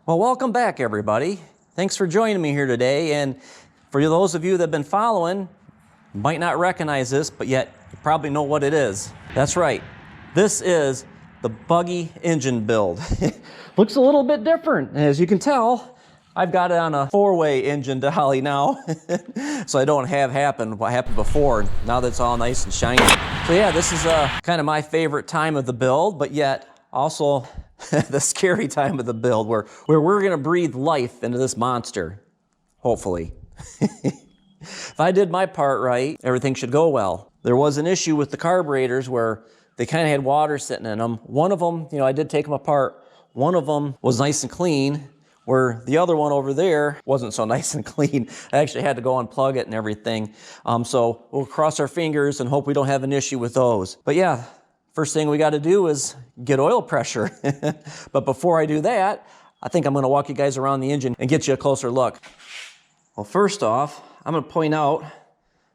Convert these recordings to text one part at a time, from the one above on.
Well, welcome back, everybody. Thanks for joining me here today. And for those of you that have been following, you might not recognize this, but yet you probably know what it is. That's right. This is the buggy engine build. Looks a little bit different. As you can tell, I've got it on a 4-way engine dolly now, so I don't have what happened before, now that it's all nice and shiny. So yeah, this is kind of my favorite time of the build, but yet also the scary time of the build where we're gonna breathe life into this monster, hopefully. If I did my part right, everything should go well. There was an issue with the carburetors where they kind of had water sitting in them. One of them, I did take them apart. One of them was nice and clean, where the other one over there wasn't so nice and clean. I actually had to go unplug it and everything. So we'll cross our fingers and hope we don't have an issue with those. But yeah, first thing we got to do is get oil pressure. But before I do that, I think I'm going to walk you guys around the engine and get you a closer look. Well, first off, I'm going to point out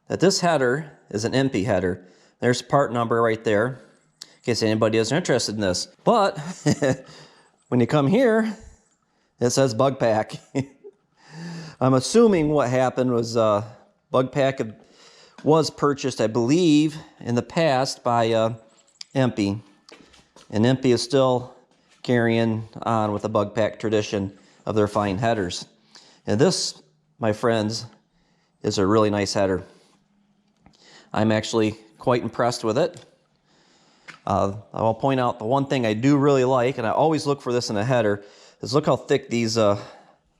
that this header is an empty header. There's part number right there, in case anybody is interested in this. But when you come here, it says bug pack. I'm assuming what happened was bug pack was purchased, I believe, in the past by Empy. And Empy is still carrying on with the bug pack tradition of their fine headers. And this, my friends, is a really nice header. I'm actually quite impressed with it. I'll point out the one thing I do really like, and I always look for this in a header, is look how thick these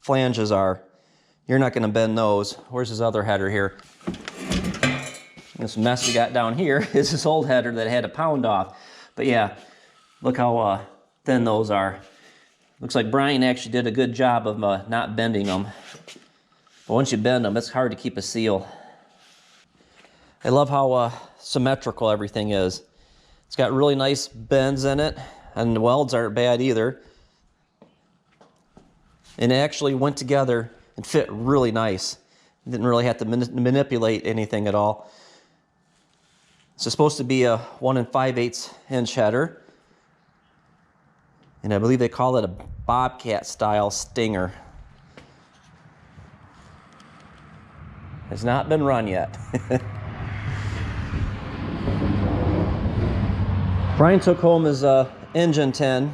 flanges are. You're not going to bend those. Where's this other header here? This mess we got down here is this old header that I had to pound off. But yeah, look how thin those are. Looks like Brian actually did a good job of not bending them. But once you bend them, it's hard to keep a seal. I love how symmetrical everything is. It's got really nice bends in it, and the welds aren't bad either. And it actually went together and fit really nice. Didn't really have to manipulate anything at all. It's supposed to be a 1 5/8 inch header. And I believe they call it a Bobcat style stinger. Has not been run yet. Brian took home his engine tin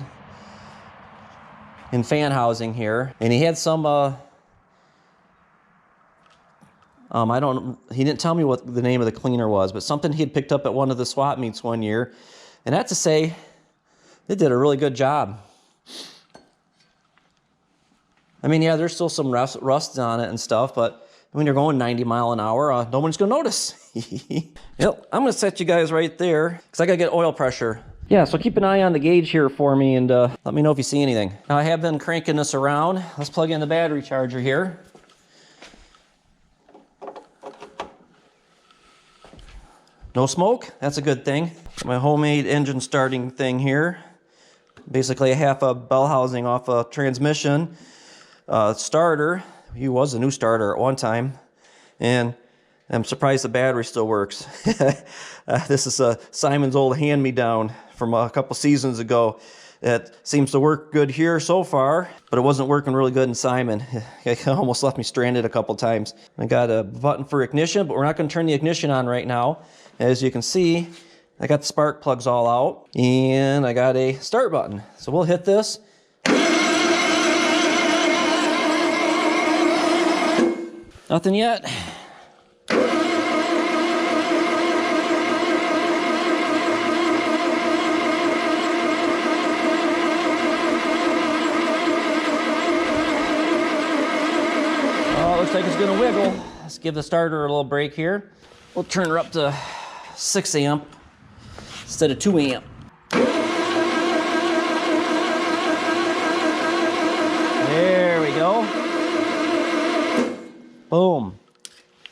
and fan housing here, and he had some he didn't tell me what the name of the cleaner was, but something he had picked up at one of the swap meets one year, and I have to say, they did a really good job. I mean, yeah, there's still some rust on it and stuff, but when you're going 90 miles an hour, no one's gonna notice. Yep, I'm gonna set you guys right there, because I gotta get oil pressure. Yeah, so keep an eye on the gauge here for me, and let me know if you see anything. Now, I have been cranking this around. Let's plug in the battery charger here. No smoke, that's a good thing. My homemade engine starting thing here. Basically, I have a bell housing off a transmission starter. He was a new starter at one time, and I'm surprised the battery still works. This is Simon's old hand-me-down from a couple seasons ago. It seems to work good here so far, but it wasn't working really good in Simon. It almost left me stranded a couple times. I got a button for ignition, but we're not going to turn the ignition on right now. As you can see, I got the spark plugs all out, and I got a start button. So we'll hit this. Nothing yet. Oh, looks like it's gonna wiggle. Let's give the starter a little break here. We'll turn her up to 6 amp instead of 2 amp. There we go. Boom.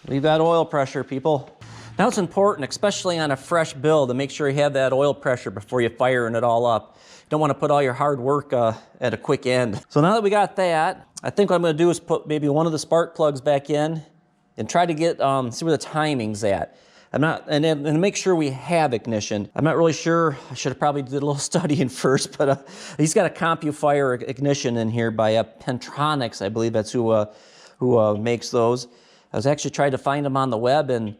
We've got oil pressure, people. Now it's important, especially on a fresh build, to make sure you have that oil pressure before you firing it all up. You don't want to put all your hard work at a quick end. So now that we got that, I think what I'm going to do is put maybe one of the spark plugs back in and try to get see where the timing's at. I'm not, and to make sure we have ignition, I'm not really sure. I should have probably did a little studying first, but he's got a CompuFire ignition in here by Pentronics. I believe that's who makes those. I was actually trying to find them on the web and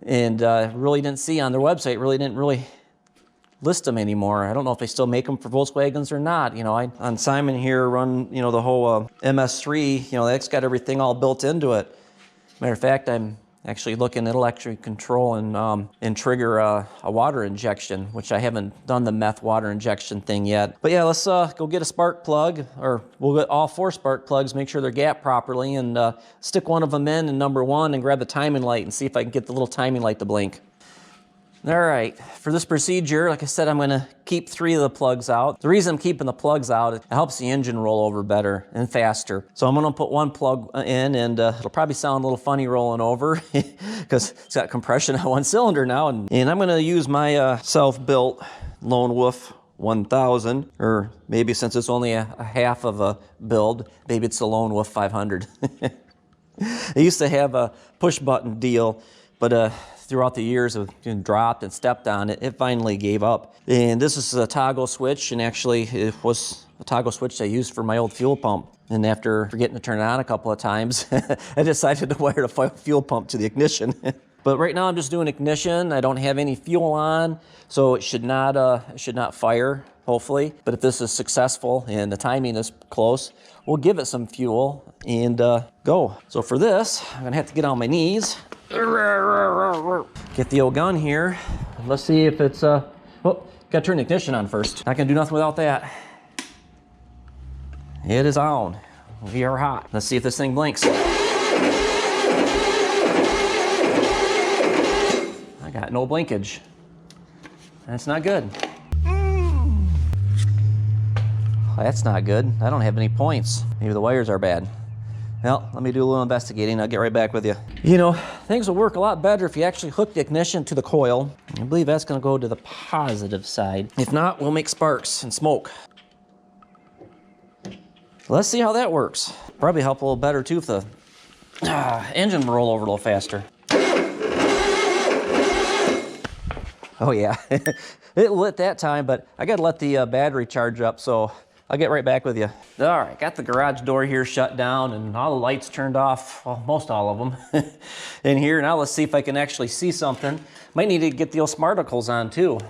really didn't see on their website, really didn't list them anymore. I don't know if they still make them for Volkswagens or not. You know, on Simon here run, you know, the whole MS3, you know, that's got everything all built into it. Matter of fact, I'm actually looking at electric control and trigger a water injection, which I haven't done the meth water injection thing yet. But yeah, let's go get a spark plug, or we'll get all 4 spark plugs, make sure they're gapped properly, and stick one of them in number 1 and grab the timing light and see if I can get the little timing light to blink. All right, for this procedure, like I said, I'm gonna keep 3 of the plugs out. The reason I'm keeping the plugs out, it helps the engine roll over better and faster. So I'm gonna put 1 plug in, and it'll probably sound a little funny rolling over because it's got compression on 1 cylinder now. And I'm gonna use my self-built Lone Wolf 1000, or maybe since it's only a half of a build, maybe it's the Lone Wolf 500. They used to have a push button deal, but throughout the years of being dropped and stepped on, it finally gave up. And this is a toggle switch, and actually it was a toggle switch I used for my old fuel pump. And after forgetting to turn it on a couple of times, I decided to wire the fuel pump to the ignition. But right now I'm just doing ignition. I don't have any fuel on, so it should not fire, hopefully. But if this is successful and the timing is close, we'll give it some fuel and go. So for this, I'm gonna have to get on my knees. Get the old gun here. Let's see if it's, oh, gotta turn the ignition on first. Not gonna do nothing without that. It is on. We are hot. Let's see if this thing blinks. I got no blinkage. That's not good. That's not good. I don't have any points. Maybe the wires are bad. Well, let me do a little investigating. I'll get right back with you. You know, things will work a lot better if you actually hook the ignition to the coil. I believe that's gonna go to the positive side. If not, we'll make sparks and smoke. Let's see how that works. Probably help a little better too if the engine will roll over a little faster. Oh yeah, it lit that time, but I gotta let the battery charge up, so I'll get right back with you. All right, got the garage door here shut down and all the lights turned off, well, most all of them in here. Now let's see if I can actually see something. Might need to get the old smarticles on too.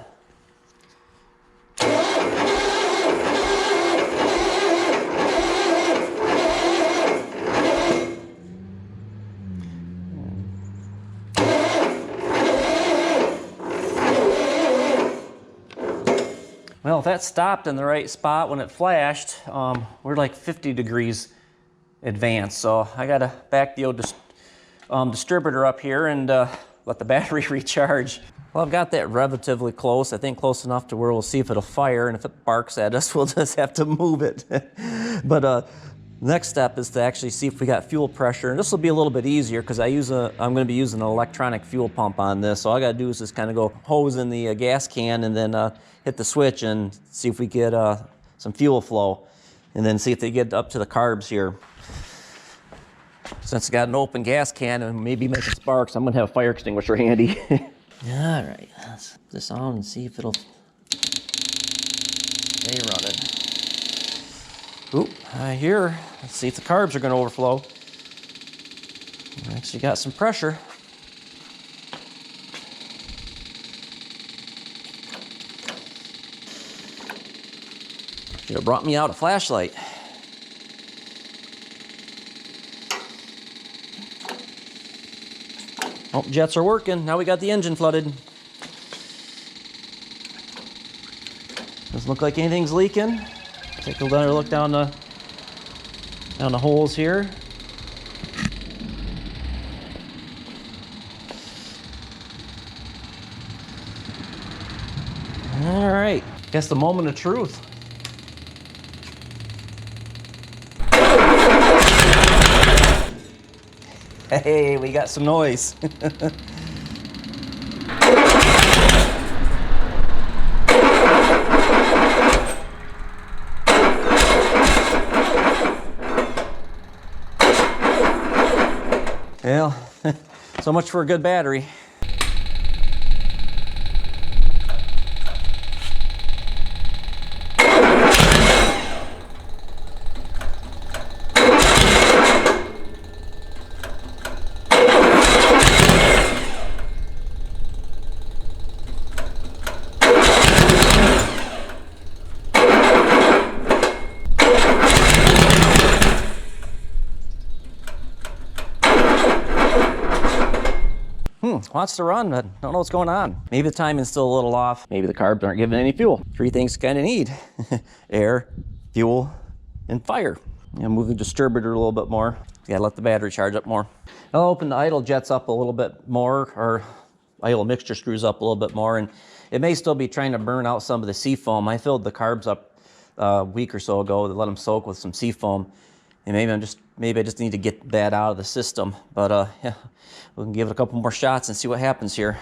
Well, if that stopped in the right spot when it flashed, we're like 50 degrees advanced. So I gotta back the old distributor up here and let the battery recharge. Well, I've got that relatively close. I think close enough to where we'll see if it'll fire, and if it barks at us, we'll just have to move it. But next step is to actually see if we got fuel pressure. And this will be a little bit easier because I'm gonna be using an electronic fuel pump on this. So all I gotta do is just kind of go hose in the gas can and then hit the switch and see if we get some fuel flow, and then see if they get up to the carbs here. Since it's got an open gas can and maybe making sparks, I'm gonna have a fire extinguisher handy. All right, let's put this on and see if it'll stay running. Oop, here, let's see if the carbs are gonna overflow. Actually got some pressure. Should have brought me out a flashlight. Oh, jets are working. Now we got the engine flooded. Doesn't look like anything's leaking. Take another look down the holes here. All right, guess the moment of truth. Hey, we got some noise. Well, so much for a good battery. Wants to run, but don't know what's going on. Maybe the timing's still a little off. Maybe the carbs aren't giving any fuel. Three things you kind of need: air, fuel, and fire. Move the distributor a little bit more. You gotta let the battery charge up more. I'll open the idle jets up a little bit more, or idle mixture screws up a little bit more, and it may still be trying to burn out some of the seafoam. I filled the carbs up a week or so ago to let them soak with some seafoam, and maybe I just need to get that out of the system. But yeah, we can give it a couple more shots and see what happens here.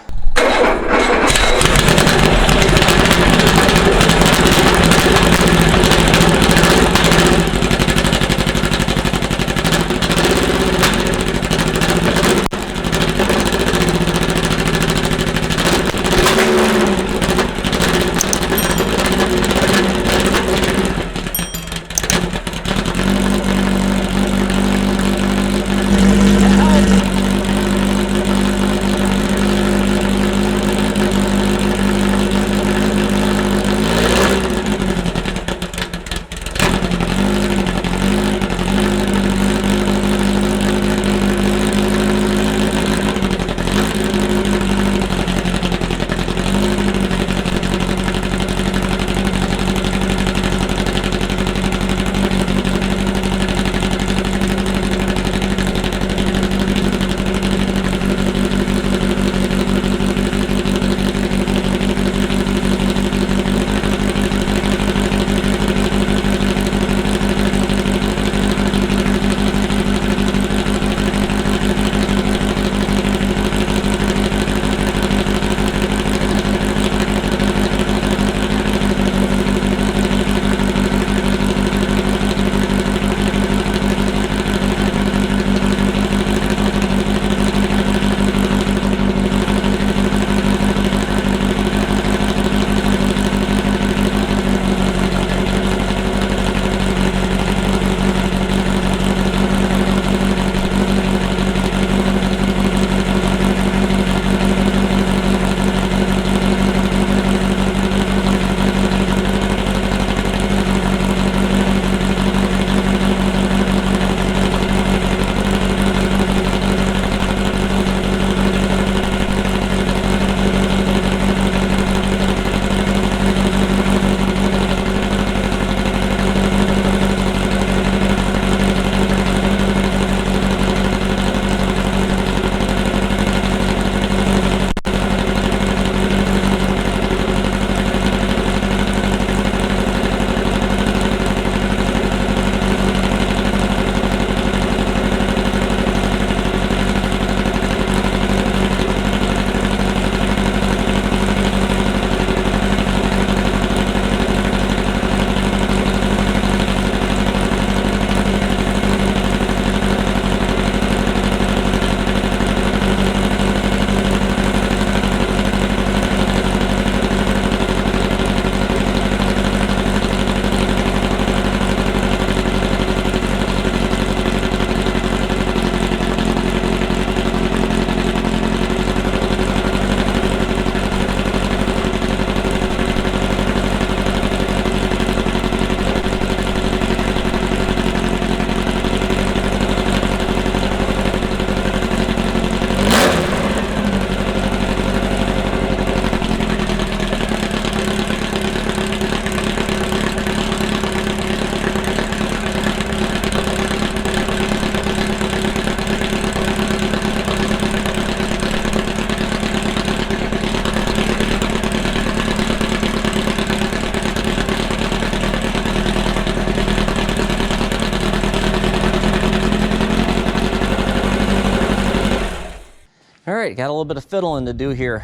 All right, got a little bit of fiddling to do here.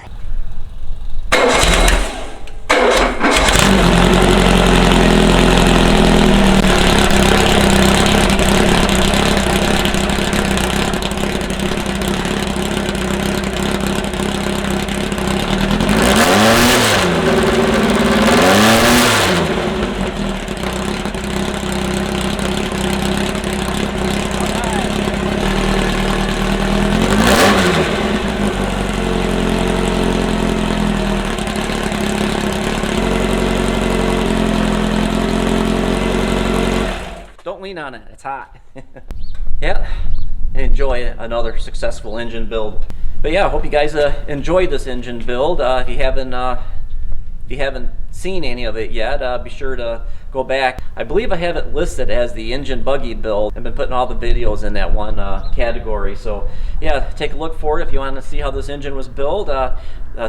Don't lean on it, it's hot. Yeah, enjoy another successful engine build. But yeah, I hope you guys enjoyed this engine build. If you haven't seen any of it yet, be sure to go back. I believe I have it listed as the engine buggy build. I've been putting all the videos in that one category. So yeah, take a look for it if you want to see how this engine was built.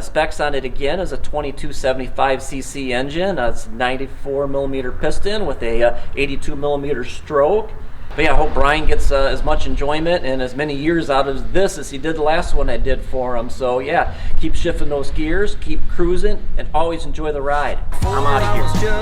Specs on it again is a 2275cc engine. It's 94 millimeter piston with a 82 millimeter stroke. But yeah, I hope Brian gets as much enjoyment and as many years out of this as he did the last one I did for him. So yeah, keep shifting those gears, keep cruising, and always enjoy the ride. I'm out of here.